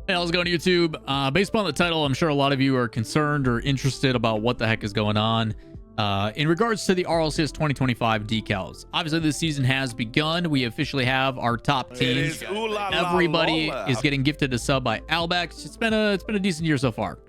Hey, how's it going, YouTube? Based upon the title, I'm sure a lot of you are concerned or interested about what the heck is going on in regards to the RLCS 2025 decals. Obviously, this season has begun. We officially have our top teams. Everybody is getting gifted a sub by Albex. It's been a decent year so far.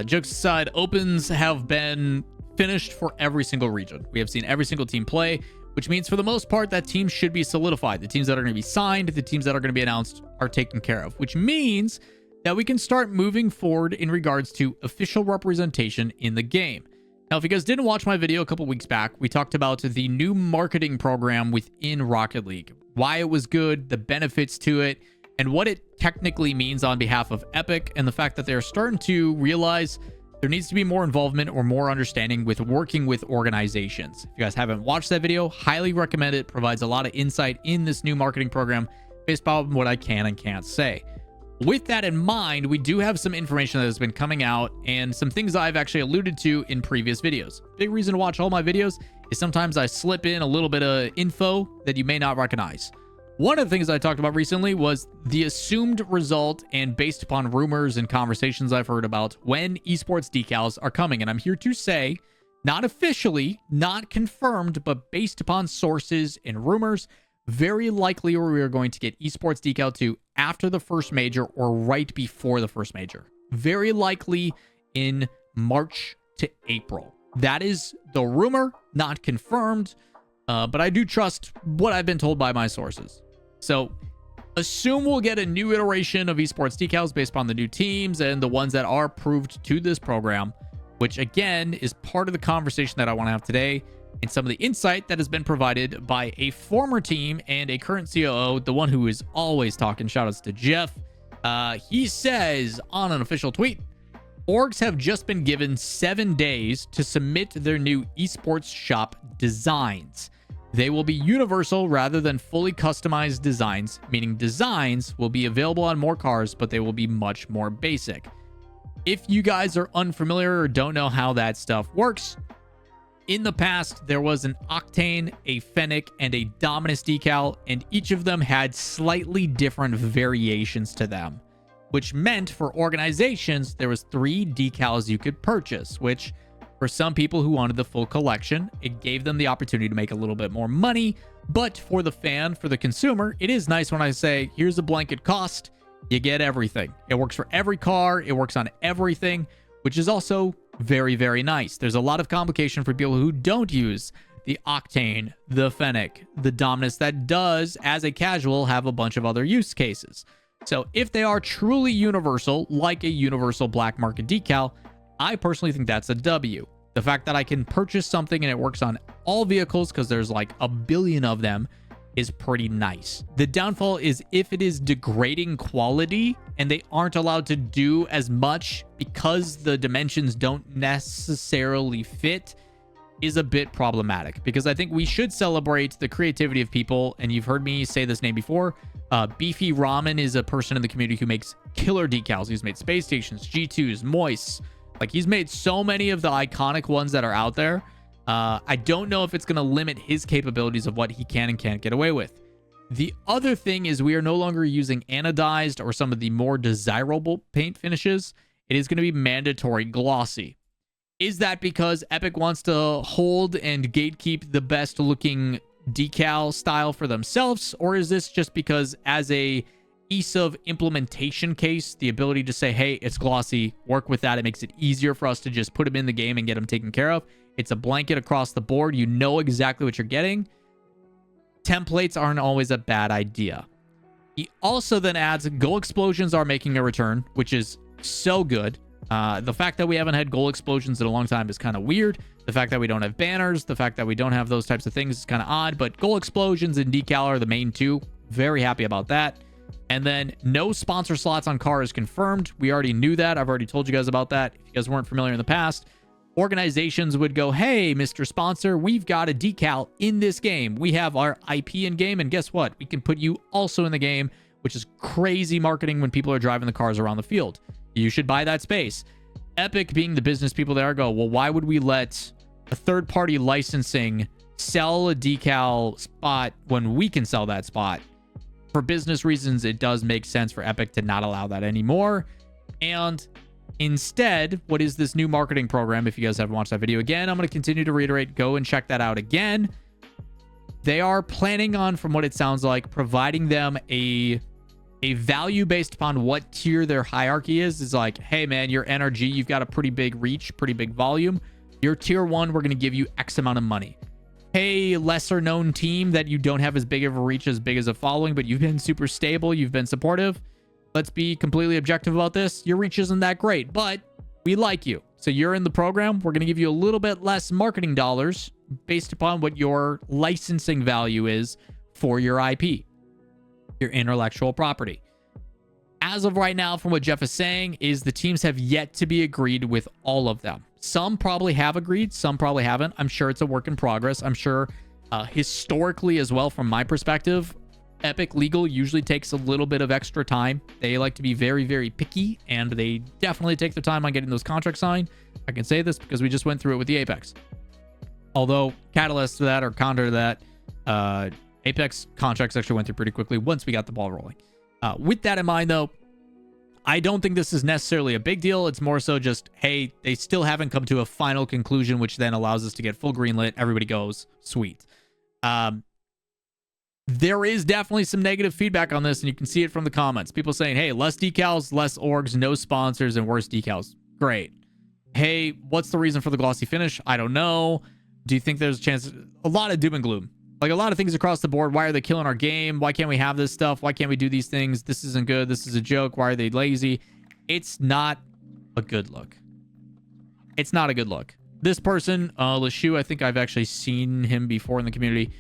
Jokes aside, opens have been finished for every single region. We have seen every single team play, which means for the most part that teams should be solidified. The teams that are going to be signed, the teams that are going to be announced are taken care of, which means that we can start moving forward in regards to official representation in the game. Now, if you guys didn't watch my video a couple weeks back, we talked about the new marketing program within Rocket League, why it was good, the benefits to it, and what it technically means on behalf of Epic, and the fact that they're starting to realize there needs to be more involvement or more understanding with working with organizations. If you guys haven't watched that video, highly recommend it. Provides a lot of insight in this new marketing program based on what I can and can't say. With that in mind, we do have some information that has been coming out and some things I've actually alluded to in previous videos. Big reason to watch all my videos is sometimes I slip in a little bit of info that you may not recognize. One of the things I talked about recently was the assumed result and based upon rumors and conversations I've heard about when esports decals are coming. And I'm here to say, not officially, not confirmed, but based upon sources and rumors, very likely we are going to get esports decal 2 after the first major or right before the first major. Very likely in March to April. That is the rumor, not confirmed. But I do trust what I've been told by my sources. So assume we'll get a new iteration of esports decals based upon the new teams and the ones that are approved to this program, which again is part of the conversation that I want to have today and some of the insight that has been provided by a former team and a current COO, the one who is always talking. Shoutouts to Jeff. He says on an official tweet, orgs have just been given 7 days to submit their new esports shop designs. They will be universal rather than fully customized designs, meaning designs will be available on more cars, but they will be much more basic. If you guys are unfamiliar or don't know how that stuff works, in the past, there was an Octane, a Fennec, and a Dominus decal, and each of them had slightly different variations to them, which meant for organizations, there was 3 decals you could purchase, which for some people who wanted the full collection, it gave them the opportunity to make a little bit more money. But for the fan, for the consumer, it is nice when I say, here's a blanket cost, you get everything. It works for every car, it works on everything, which is also very, very nice. There's a lot of complication for people who don't use the Octane, the Fennec, the Dominus that does, as a casual, have a bunch of other use cases. So if they are truly universal, like a universal black market decal, I personally think that's a W. The fact that I can purchase something and it works on all vehicles because there's like a billion of them is pretty nice. The downfall is if it is degrading quality and they aren't allowed to do as much because the dimensions don't necessarily fit is a bit problematic, because I think we should celebrate the creativity of people. And you've heard me say this name before. Beefy Ramen is a person in the community who makes killer decals. He's made space stations, G2s, Moist. Like, he's made so many of the iconic ones that are out there. I don't know if it's going to limit his capabilities of what he can and can't get away with. The other thing is we are no longer using anodized or some of the more desirable paint finishes. It is going to be mandatory glossy. Is that because Epic wants to hold and gatekeep the best looking decal style for themselves? Or is this just because as a ease of implementation case, the ability to say, hey, it's glossy, work with that. It makes it easier for us to just put them in the game and get them taken care of. It's a blanket across the board. You know exactly what you're getting. Templates aren't always a bad idea. He also then adds goal explosions are making a return, which is so good. The fact that we haven't had goal explosions in a long time is kind of weird. The fact that we don't have banners, the fact that we don't have those types of things is kind of odd, but goal explosions and decal are the main two. Very happy about that. And then no sponsor slots on cars confirmed. We already knew that. I've already told you guys about that. If you guys weren't familiar in the past, organizations would go, hey, Mr. Sponsor, we've got a decal in this game. We have our IP in game, and guess what? We can put you also in the game, which is crazy marketing when people are driving the cars around the field. You should buy that space. Epic, being the business people they are, go, well, why would we let a third-party licensing sell a decal spot when we can sell that spot? for business reasons, it does make sense for Epic to not allow that anymore. And instead, what is this new marketing program? If you guys haven't watched that video, again, I'm going to continue to reiterate, go and check that out again. They are planning on, from what it sounds like, providing them a value based upon what tier their hierarchy is like, hey man, your NRG, you've got a pretty big reach, pretty big volume. Your tier 1, we're going to give you X amount of money. Hey, lesser known team that you don't have as big of a reach, as big as a following, but you've been super stable, you've been supportive. Let's be completely objective about this. Your reach isn't that great, but we like you. So you're in the program. We're going to give you a little bit less marketing dollars based upon what your licensing value is for your IP, your intellectual property. As of right now, from what Jeff is saying, is the teams have yet to be agreed with all of them. Some probably have agreed, some probably haven't. I'm sure it's a work in progress. I'm sure historically as well, from my perspective, Epic legal usually takes a little bit of extra time. They like to be very, very picky, and they definitely take their time on getting those contracts signed. I can say this because we just went through it with the Apex. Although catalyst to that or counter to that, Apex contracts actually went through pretty quickly once we got the ball rolling. With that in mind, though, I don't think this is necessarily a big deal. It's more so just, hey, they still haven't come to a final conclusion, which then allows us to get full greenlit. Everybody goes, sweet. There is definitely some negative feedback on this, and you can see it from the comments. People saying, hey, less decals, less orgs, no sponsors, and worse decals. Great. Hey, what's the reason for the glossy finish? I don't know. Do you think there's a chance? A lot of doom and gloom. Like a lot of things across the board. Why are they killing our game? Why can't we have this stuff? Why can't we do these things? This isn't good. This is a joke. Why are they lazy? It's not a good look. It's not a good look. This person, LaShu, I think I've actually seen him before in the community,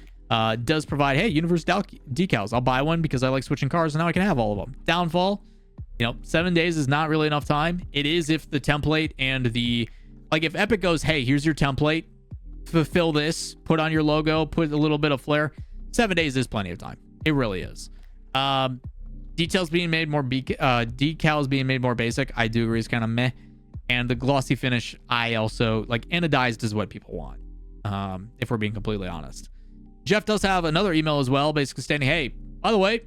does provide, hey, universe decals. I'll buy one because I like switching cars, and now I can have all of them. Downfall, 7 days is not really enough time. It is if the template and if Epic goes, hey, here's your template, fulfill this, put on your logo, put a little bit of flair. 7 days is plenty of time. It really is. Decals being made more basic, I do agree, is kind of meh. And the glossy finish, I also like. Anodized is what people want, if we're being completely honest. Jeff does have another email as well, basically stating, hey, by the way,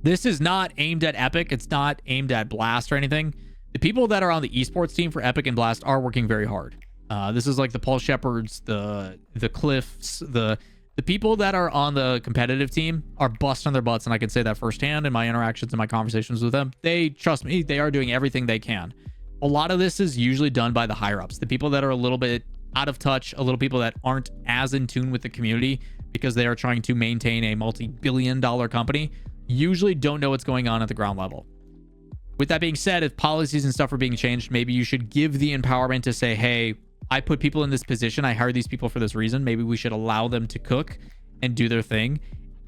this is not aimed at Epic. It's not aimed at Blast or anything. The people that are on the esports team for Epic and Blast are working very hard. This is like the Paul Shepards, the Cliffs, the people that are on the competitive team are busting their butts, and I can say that firsthand in my interactions and my conversations with them. They, trust me, they are doing everything they can. A lot of this is usually done by the higher ups, the people that are a little bit out of touch, a little people that aren't as in tune with the community because they are trying to maintain a multi-billion-dollar company, usually don't know what's going on at the ground level. With that being said, if policies and stuff are being changed, maybe you should give the empowerment to say, hey, I put people in this position, I hired these people for this reason. Maybe we should allow them to cook and do their thing.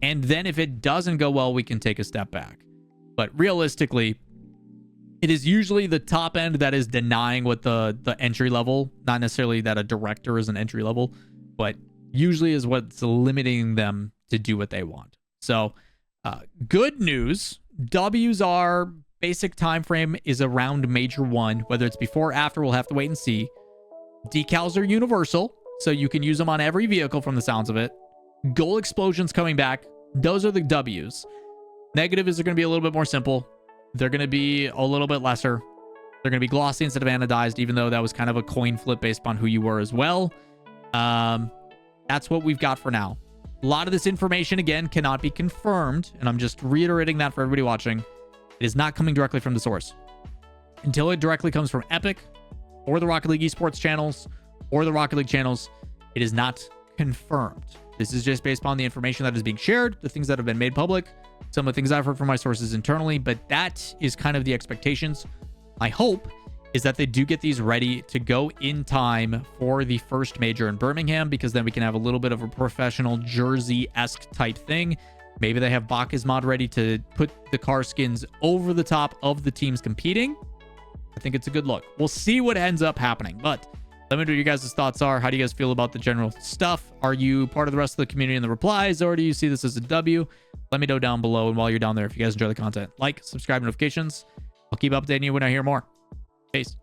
And then if it doesn't go well, we can take a step back. But realistically, it is usually the top end that is denying what the entry level, not necessarily that a director is an entry level, but usually is what's limiting them to do what they want. So good news, W's are basic time frame is around Major 1. Whether it's before or after, we'll have to wait and see. Decals are universal, so you can use them on every vehicle from the sounds of it. Goal explosions coming back. Those are the W's. Negative is they're going to be a little bit more simple. They're going to be a little bit lesser. They're going to be glossy instead of anodized, even though that was kind of a coin flip based on who you were as well. That's what we've got for now. A lot of this information, again, cannot be confirmed, and I'm just reiterating that for everybody watching. It is not coming directly from the source. Until it directly comes from Epic or the Rocket League Esports channels or the Rocket League channels, it is not confirmed. This is just based upon the information that is being shared, the things that have been made public, some of the things I've heard from my sources internally, but that is kind of the expectations. My hope is that they do get these ready to go in time for the first major in Birmingham, because then we can have a little bit of a professional jersey-esque type thing. Maybe they have Bacchus mod ready to put the car skins over the top of the teams competing. I think it's a good look. We'll see what ends up happening, but let me know what your guys' thoughts are. How do you guys feel about the general stuff? Are you part of the rest of the community in the replies, or do you see this as a W? Let me know down below. And while you're down there, if you guys enjoy the content, like, subscribe, notifications. I'll keep updating you when I hear more. Peace.